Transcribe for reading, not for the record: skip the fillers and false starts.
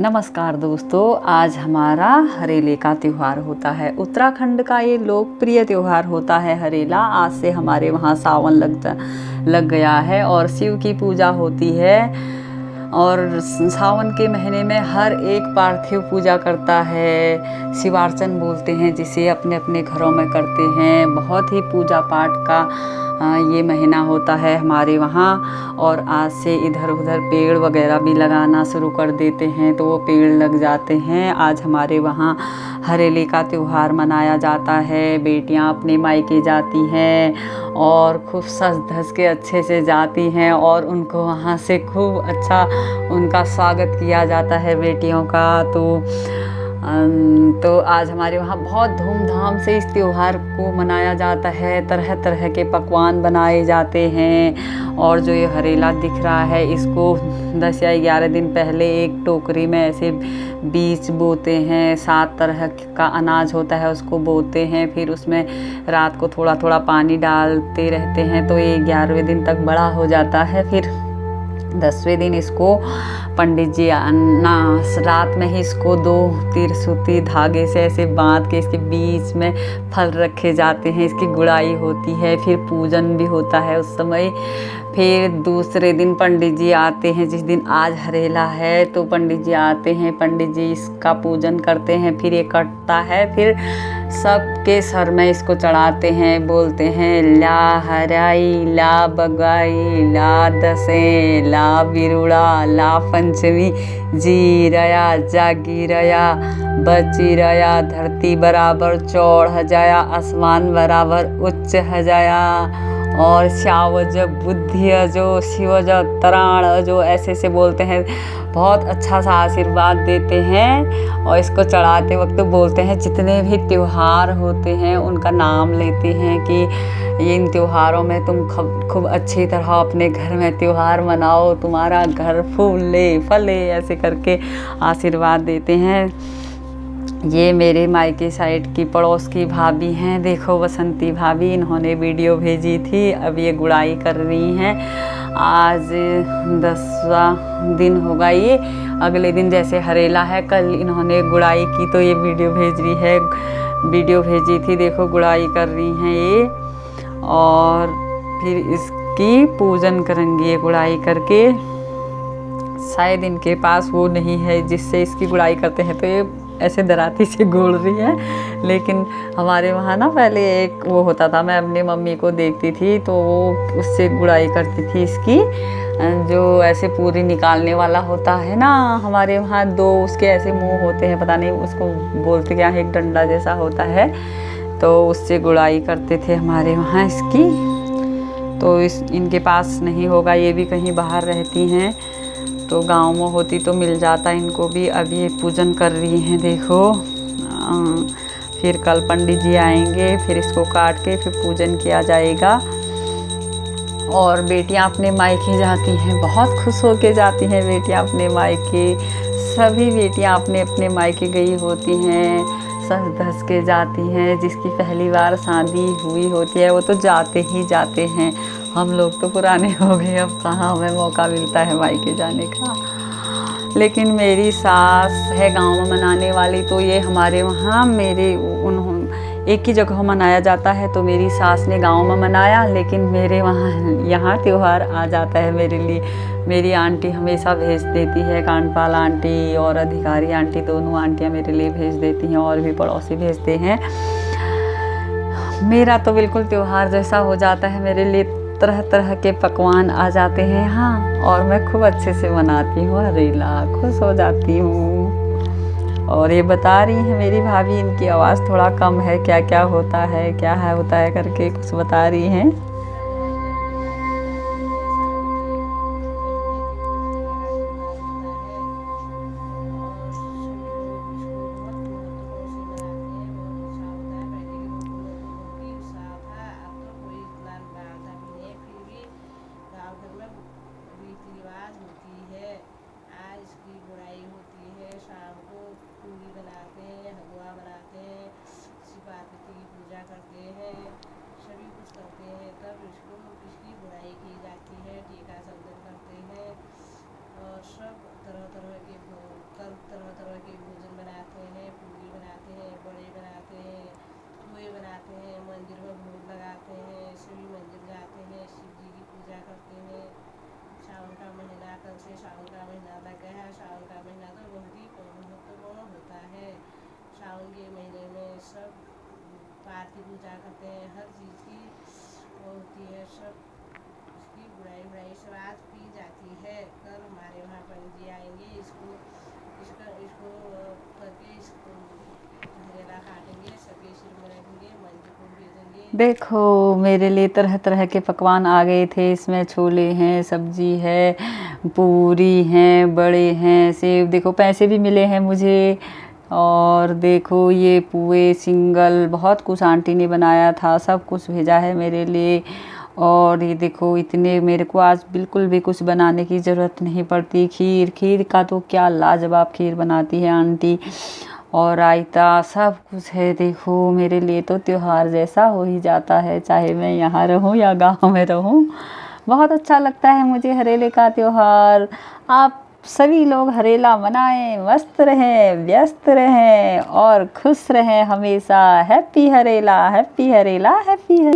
नमस्कार दोस्तों, आज हमारा हरेले का त्यौहार होता है। उत्तराखंड का ये लोकप्रिय त्यौहार होता है हरेला। आज से हमारे वहाँ सावन लग गया है और शिव की पूजा होती है। और सावन के महीने में हर एक पार्थिव पूजा करता है, शिवार्चन बोलते हैं जिसे, अपने अपने घरों में करते हैं। बहुत ही पूजा पाठ का ये महीना होता है हमारे वहाँ। और आज से इधर उधर पेड़ वगैरह भी लगाना शुरू कर देते हैं, तो वो पेड़ लग जाते हैं। आज हमारे वहाँ हरेले का त्यौहार मनाया जाता है। बेटियाँ अपने मायके जाती हैं और खूब सज धज के अच्छे से जाती हैं और उनको वहाँ से खूब अच्छा उनका स्वागत किया जाता है बेटियों का। तो आज हमारे वहाँ बहुत धूमधाम से इस त्यौहार को मनाया जाता है। तरह तरह के पकवान बनाए जाते हैं। और जो ये हरेला दिख रहा है, इसको 10 या 11 दिन पहले एक टोकरी में ऐसे बीज बोते हैं। 7 तरह का अनाज होता है, उसको बोते हैं। फिर उसमें रात को थोड़ा थोड़ा पानी डालते रहते हैं, तो ये 11वें दिन तक बड़ा हो जाता है। फिर 10वें दिन इसको पंडित जी रात में ही इसको 2 तीर सूती धागे से ऐसे बांध के इसके बीच में फल रखे जाते हैं। इसकी गुड़ाई होती है, फिर पूजन भी होता है उस समय। फिर दूसरे दिन पंडित जी आते हैं। जिस दिन आज हरेला है तो पंडित जी आते हैं, पंडित जी इसका पूजन करते हैं। फिर ये कटता है, फिर सबके सर में इसको चढ़ाते हैं, बोलते हैं ला हराई, ला बगाई, ला दसे, ला बिरुड़ा, ला पंचमी, जी रया जागी रया, बची रया, धरती बराबर चौड़ हजाया, आसमान बराबर उच्च हजाया, और श्यावज बुद्धि जो, शिवज तराण जो, ऐसे से बोलते हैं। बहुत अच्छा सा आशीर्वाद देते हैं। और इसको चढ़ाते वक्त बोलते हैं, जितने भी त्योहार होते हैं उनका नाम लेते हैं कि इन त्योहारों में तुम खूब अच्छी तरह अपने घर में त्यौहार मनाओ, तुम्हारा घर फूले फले, ऐसे करके आशीर्वाद देते हैं। ये मेरे मायके साइड की पड़ोस की भाभी हैं, देखो बसंती भाभी, इन्होंने वीडियो भेजी थी। अब ये गुड़ाई कर रही हैं। आज 10वां दिन होगा ये। अगले दिन जैसे हरेला है, कल इन्होंने गुड़ाई की, तो ये वीडियो भेजी थी। देखो गुड़ाई कर रही हैं ये। और फिर इसकी पूजन करेंगी ये गुड़ाई करके। शायद इनके पास वो नहीं है जिससे इसकी गुड़ाई करते हैं, तो ये ऐसे दराती से गोल रही है। लेकिन हमारे वहाँ ना पहले एक वो होता था, मैं अपनी मम्मी को देखती थी तो वो उससे गुड़ाई करती थी इसकी, जो ऐसे पूरी निकालने वाला होता है ना। हमारे वहाँ 2 उसके ऐसे मुंह होते हैं, पता नहीं उसको बोलते क्या है, एक डंडा जैसा होता है, तो उससे गुड़ाई करते थे हमारे वहाँ इसकी। तो इनके पास नहीं होगा, ये भी कहीं बाहर रहती हैं, तो गांव में होती तो मिल जाता इनको भी। अभी ये पूजन कर रही हैं, देखो। फिर कल पंडित जी आएंगे, फिर इसको काट के फिर पूजन किया जाएगा। और बेटियां अपने मायके जाती हैं, बहुत खुश होके जाती हैं बेटियां अपने मायके। सभी बेटियां अपने अपने मायके गई होती हैं, सज धज के जाती हैं। जिसकी पहली बार शादी हुई होती है वो तो जाते ही जाते हैं। हम लोग तो पुराने हो गए, अब कहाँ हमें मौका मिलता है मायके जाने का। लेकिन मेरी सास है गांव में मनाने वाली, तो ये हमारे वहाँ एक ही जगह मनाया जाता है, तो मेरी सास ने गांव में मनाया, लेकिन मेरे वहाँ यहाँ त्यौहार आ जाता है मेरे लिए। मेरी आंटी हमेशा भेज देती है, कांडपाल आंटी और अधिकारी आंटी, दोनों आंटियाँ मेरे लिए भेज देती हैं, और भी पड़ोसी भेजते हैं। मेरा तो बिल्कुल त्यौहार जैसा हो जाता है मेरे लिए। तरह तरह के पकवान आ जाते हैं यहाँ, और मैं खूब अच्छे से मनाती हूँ हरेला, खुश हो जाती हूँ। और ये बता रही है मेरी भाभी, इनकी आवाज़ थोड़ा कम है, क्या क्या होता है करके कुछ बता रही हैं। करते हैं, सभी कुछ करते हैं, तब इसकी बुराई की जाती है, टीका संदन करते हैं, और सब तरह तरह के पूजा करते हैं, हर चीज़ की वो होती है, सब इसकी बुराई सब आज की जाती है। कल हमारे वहाँ पंडित जी आएंगे, इसको करके इसको हरेला काटेंगे, सबके सिर में रखेंगे, मंदिर को भेजेंगे। देखो मेरे लिए तरह तरह के पकवान आ गए थे। इसमें छोले हैं, सब्जी है, पूरी हैं, बड़े हैं, सेब, देखो पैसे भी मिले हैं मुझे। और देखो ये पुए, सिंगल, बहुत कुछ आंटी ने बनाया था, सब कुछ भेजा है मेरे लिए। और ये देखो इतने, मेरे को आज बिल्कुल भी कुछ बनाने की ज़रूरत नहीं पड़ती। खीर का तो क्या लाजवाब खीर बनाती है आंटी। और रायता, सब कुछ है। देखो मेरे लिए तो त्योहार जैसा हो ही जाता है, चाहे मैं यहाँ रहूँ या गांव में रहूँ। बहुत अच्छा लगता है मुझे हरेले का त्योहार। आप सभी लोग हरेला मनाएं, मस्त रहें, व्यस्त रहें और खुश रहें हमेशा। Happy Harela, happy Harela, happy Harela.